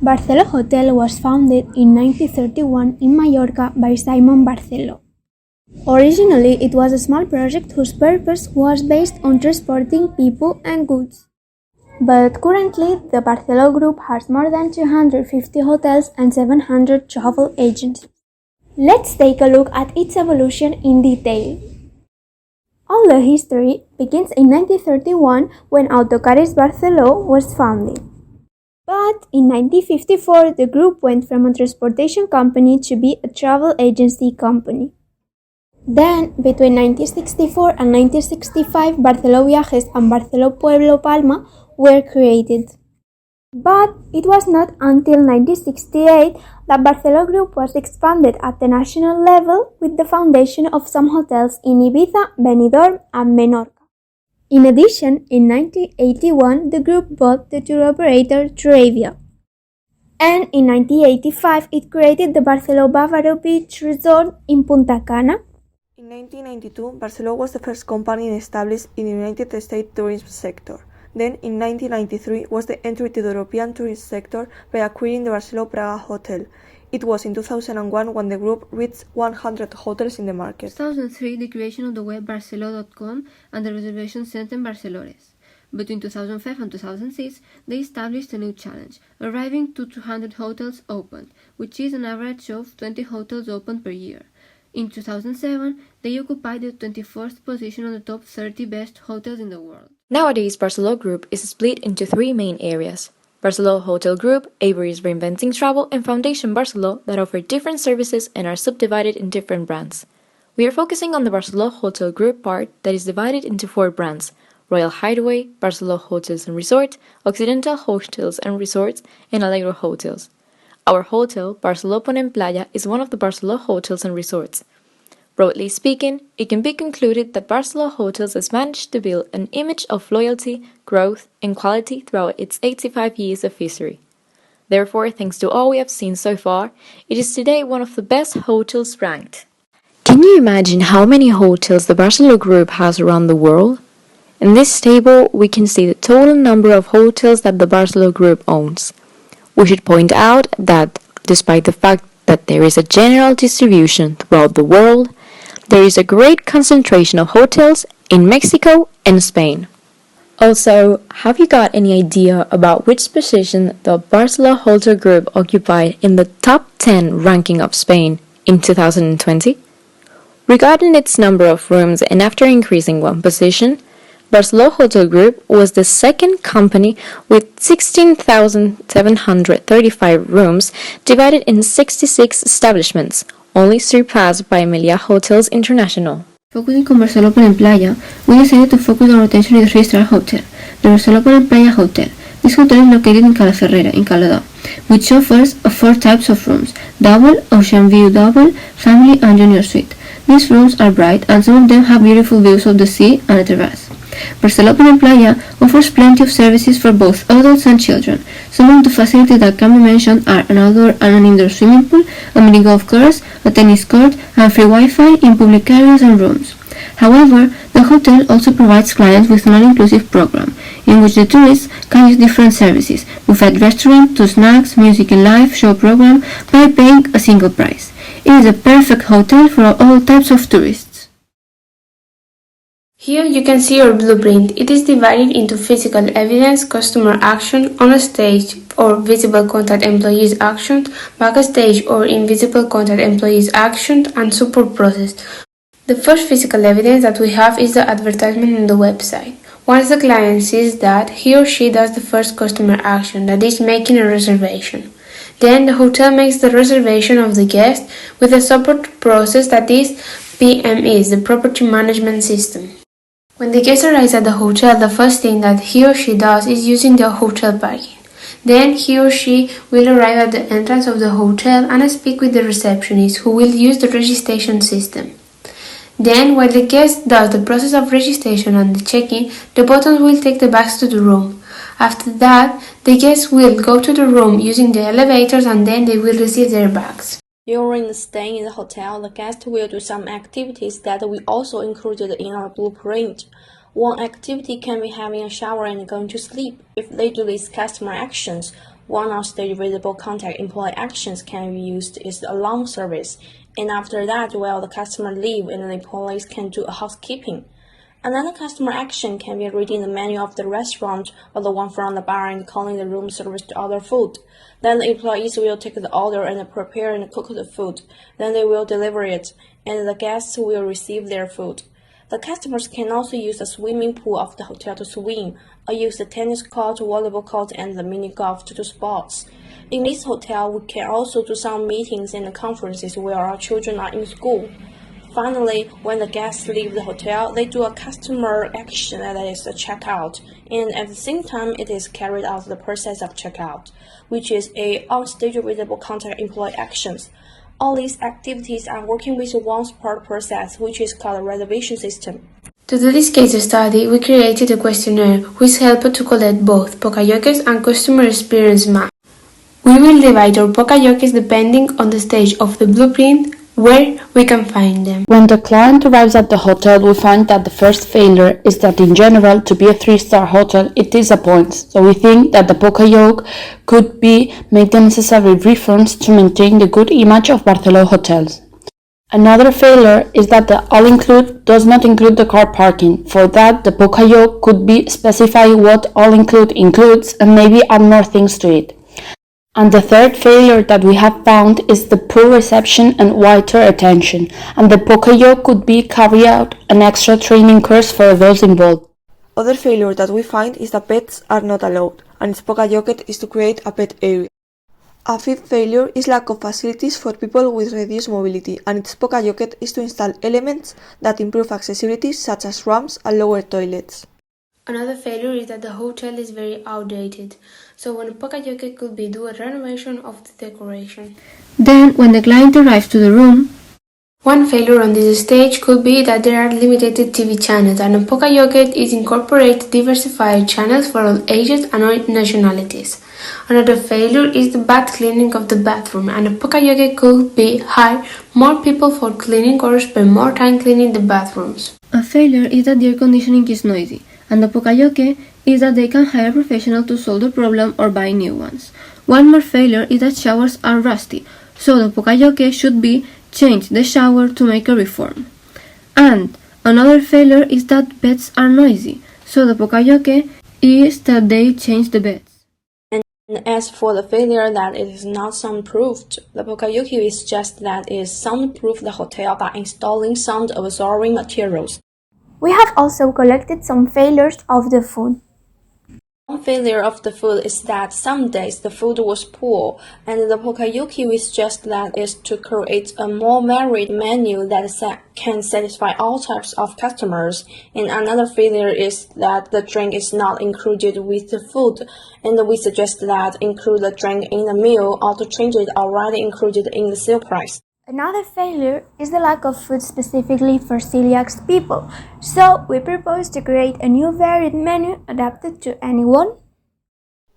Barceló Hotel was founded in 1931 in Mallorca by Simon Barceló. Originally, it was a small project whose purpose was based on transporting people and goods. But currently, the Barceló Group has more than 250 hotels and 700 travel agencies. Let's take a look at its evolution in detail. All the history begins in 1931 when Autocares Barceló was founded. But in 1954, the group went from a transportation company to be a travel agency company. Then, between 1964 and 1965, Barceló Viajes and Barceló Pueblo Palma were created. But it was not until 1968 that Barceló Group was expanded at the national level with the foundation of some hotels in Ibiza, Benidorm, and Menorca. In addition, in 1981, the group bought the tour operator Truavia. And in 1985, it created the Barceló Bávaro Beach Resort in Punta Cana. In 1992, Barceló was the first company established in the United States tourism sector. Then, in 1993, was the entry to the European tourist sector by acquiring the Barceló Praga Hotel. It was in 2001 when the group reached 100 hotels in the market. 2003, the creation of the web barceló.com and the reservation center in Barcelores. Between 2005 and 2006, they established a new challenge, arriving to 200 hotels opened, which is an average of 20 hotels opened per year. In 2007, they occupied the 24th position on the top 30 best hotels in the world. Nowadays, Barceló Group is split into three main areas: Barceló Hotel Group, Avery's Reinventing Travel, and Foundation Barceló that offer different services and are subdivided in different brands. We are focusing on the Barceló Hotel Group part that is divided into four brands: Royal Hideaway, Barceló Hotels and Resorts, Occidental Hotels and Resorts, and Allegro Hotels. Our hotel, Barceló Ponent Playa, is one of the Barceló Hotels and Resorts. Broadly speaking, it can be concluded that Barceló Hotels has managed to build an image of loyalty, growth, and quality throughout its 85 years of history. Therefore, thanks to all we have seen so far, it is today one of the best hotels ranked. Can you imagine how many hotels the Barceló Group has around the world? In this table, we can see the total number of hotels that the Barceló Group owns. We should point out that, despite the fact that there is a general distribution throughout the world, there is a great concentration of hotels in Mexico and Spain. Also, have you got any idea about which position the Barceló Hotel Group occupied in the top 10 ranking of Spain in 2020? Regarding its number of rooms and after increasing one position, Barceló Hotel Group was the second company with 16,735 rooms divided in 66 establishments, only surpassed by Meliá Hotels International. Focusing on Barceló Ponent Playa, we decided to focus our attention in the 3-star hotel, the Barceló Ponent Playa Hotel. This hotel is located in Cala Ferrera, in Calada, which offers 4 types of rooms: double, ocean view double, family and junior suite. These rooms are bright and some of them have beautiful views of the sea and a terrace. Barceló Ponent Playa offers plenty of services for both adults and children. Some of the facilities that can be mentioned are an outdoor and an indoor swimming pool, a mini golf course, a tennis court, and free Wi-Fi in public areas and rooms. However, the hotel also provides clients with an all-inclusive program, in which the tourists can use different services, buffet restaurant, to snacks, music and live show program, by paying a single price. It is a perfect hotel for all types of tourists. Here you can see our blueprint. It is divided into physical evidence, customer action, on stage or visible contact employees action, backstage or invisible contact employees action, and support process. The first physical evidence that we have is the advertisement on the website. Once the client sees that, he or she does the first customer action, that is making a reservation. Then the hotel makes the reservation of the guest with a support process, that is PMS, the property management system. When the guest arrives at the hotel, the first thing that he or she does is using the hotel parking. Then he or she will arrive at the entrance of the hotel and speak with the receptionist, who will use the registration system. Then, while the guest does the process of registration and the check-in, the buttons will take the bags to the room. After that, the guests will go to the room using the elevators and then they will receive their bags. During staying in the hotel, the guest will do some activities that we also included in our blueprint. One activity can be having a shower and going to sleep. If they do these customer actions, One on-stage visible contact employee actions can be used is the alarm service, and after that, while the customer leave, and the employees can do a housekeeping. Another customer action can be reading the menu of the restaurant or the one from the bar and calling the room service to order food. Then the employees will take the order and prepare and cook the food. Then they will deliver it, and the guests will receive their food. The customers can also use the swimming pool of the hotel to swim, or use the tennis court, volleyball court, and the mini golf to do sports. In this hotel, we can also do some meetings and conferences where our children are in school. Finally, when the guests leave the hotel, they do a customer action that is a checkout, and at the same time, it is carried out the process of checkout, which is a on-stage visible contact employee actions. All these activities are working with one part process, which is called a reservation system. To do this case study, we created a questionnaire which helped to collect both Pokayokes and customer experience map. We will divide our Pokayokes depending on the stage of the blueprint where we can find them. When the client arrives at the hotel, we find that the first failure is that in general, to be a 3-star hotel, it disappoints. So we think that the Pokayoke could be make the necessary reforms to maintain the good image of Barcelona hotels. Another failure is that the all-include does not include the car parking. For that, the Pokayoke could be specify what all-include includes and maybe add more things to it. And the third failure that we have found is the poor reception and waiter attention, and the Pokayoke could be carry out an extra training course for those involved. Other failure that we find is that pets are not allowed, and its Pokayoke is to create a pet area. A fifth failure is lack of facilities for people with reduced mobility, and its Pokayoke is to install elements that improve accessibility such as ramps and lower toilets. Another failure is that the hotel is very outdated, so when Pokayoke could be do a renovation of the decoration. Then, when the client arrives to the room, one failure on this stage could be that there are limited TV channels, and a Pokayoke is incorporate diversified channels for all ages and all nationalities. Another failure is the bad cleaning of the bathroom, and a Pokayoke could be hire more people for cleaning or spend more time cleaning the bathrooms. a failure is that the air conditioning is noisy, and the Pokayoke is that they can hire a professional to solve the problem or buy new ones. One more failure is that showers are rusty, so the Pokayoke should be change the shower to make a reform. And another failure is that beds are noisy, so the Pokayoke is that they change the beds. And as for the failure that it is not soundproofed, the Pokayoke is just that it is soundproof the hotel by installing sound-absorbing materials. We have also collected some failures of the food. One failure of the food is that some days the food was poor, and the Pokayoke is just that is to create a more varied menu that can satisfy all types of customers. And another failure is that the drink is not included with the food, and we suggest that include the drink in the meal or to change it already included in the sale price. Another failure is the lack of food specifically for celiac people, so we propose to create a new varied menu adapted to anyone.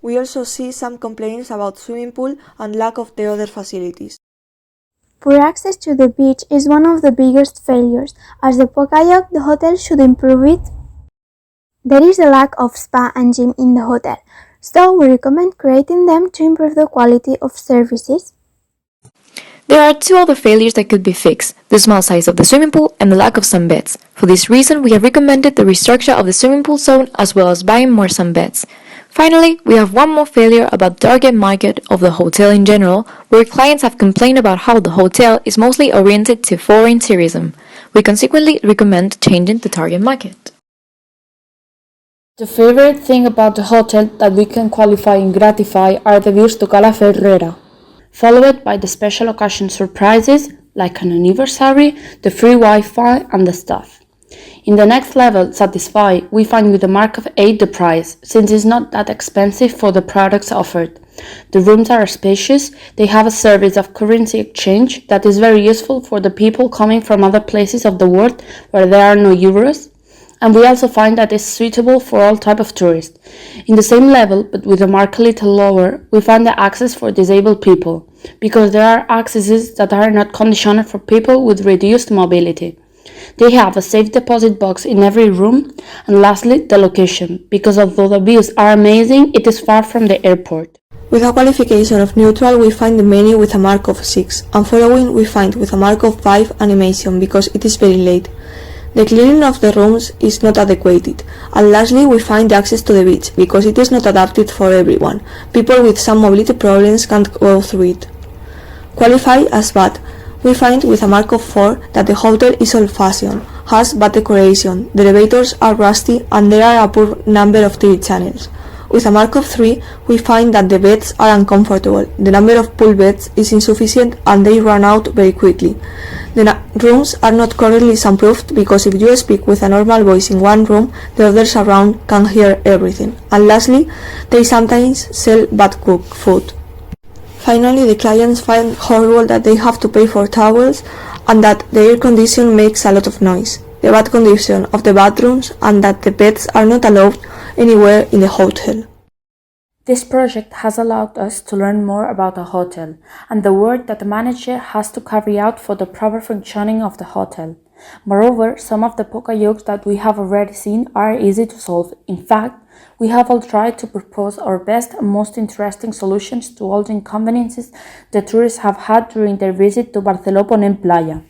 We also see some complaints about swimming pool and lack of the other facilities. Poor access to the beach is one of the biggest failures, as the Pokayoke the hotel should improve it. There is a lack of spa and gym in the hotel, so we recommend creating them to improve the quality of services. There are two other failures that could be fixed, the small size of the swimming pool and the lack of sunbeds. For this reason, we have recommended the restructure of the swimming pool zone as well as buying more sunbeds. Finally, we have one more failure about the target market of the hotel in general, where clients have complained about how the hotel is mostly oriented to foreign tourism. We consequently recommend changing the target market. The favorite thing about the hotel that we can qualify and gratify are the views to Cala Ferrera, followed by the special occasion surprises like an anniversary, the free Wi-Fi and the stuff. In the next level, satisfy, we find with a mark of 8 the price, since it's not that expensive for the products offered. The rooms are spacious, they have a service of currency exchange that is very useful for the people coming from other places of the world where there are no euros, and we also find that it's suitable for all type of tourists. In the same level, but with a mark a little lower, we find the access for disabled people, because there are accesses that are not conditioned for people with reduced mobility. They have a safe deposit box in every room, and lastly, the location, because although the views are amazing, it is far from the airport. With a qualification of neutral, we find the menu with a mark of 6, and following we find with a mark of 5 animation because it is very late. The cleaning of the rooms is not adequate, and lastly we find the access to the beach because it is not adapted for everyone. People with some mobility problems can't go through it. Qualify as bad. We find with a mark of 4 that the hotel is old-fashioned, has bad decoration, the elevators are rusty, and there are a poor number of TV channels. With a mark of 3, we find that the beds are uncomfortable, the number of pool beds is insufficient and they run out very quickly. The rooms are not correctly soundproofed because if you speak with a normal voice in one room, the others around can hear everything. And lastly, they sometimes sell bad cooked food. Finally, the clients find horrible that they have to pay for towels and that the air condition makes a lot of noise, the bad condition of the bathrooms, and that the pets are not allowed anywhere in the hotel. This project has allowed us to learn more about the hotel and the work that the manager has to carry out for the proper functioning of the hotel. Moreover, some of the poka-jokes that we have already seen are easy to solve. In fact, we have all tried to propose our best and most interesting solutions to all the inconveniences the tourists have had during their visit to Barceló Ponent Playa.